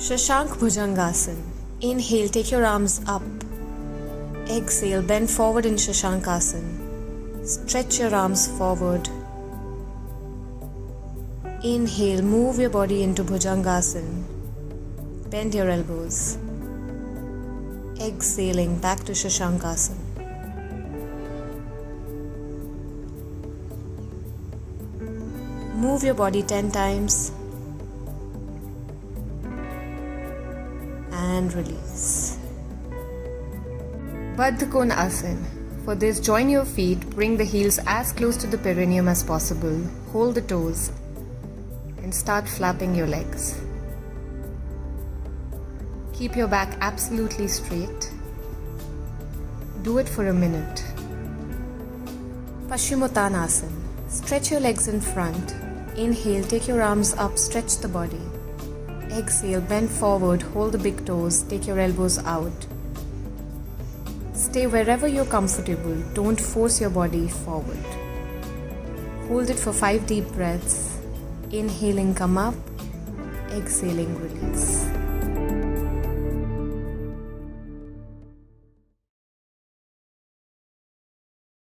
Shashank Bhujangasana. Inhale, take your arms up. Exhale, bend forward in Shashankasana. Stretch your arms forward. Inhale, move your body into Bhujangasana. Bend your elbows. Exhaling, back to Shashankasana. Move your body 10 times. And release. Baddha Kona Asana. For this, join your feet, bring the heels as close to the perineum as possible, hold the toes, and start flapping your legs. Keep your back absolutely straight. Do it for a minute. Paschimottanasana. Stretch your legs in front. Inhale, take your arms up, stretch the body. Exhale, bend forward, hold the big toes, take your elbows out. Stay wherever you're comfortable, don't force your body forward. Hold it for 5 deep breaths. Inhaling, come up. Exhaling, release.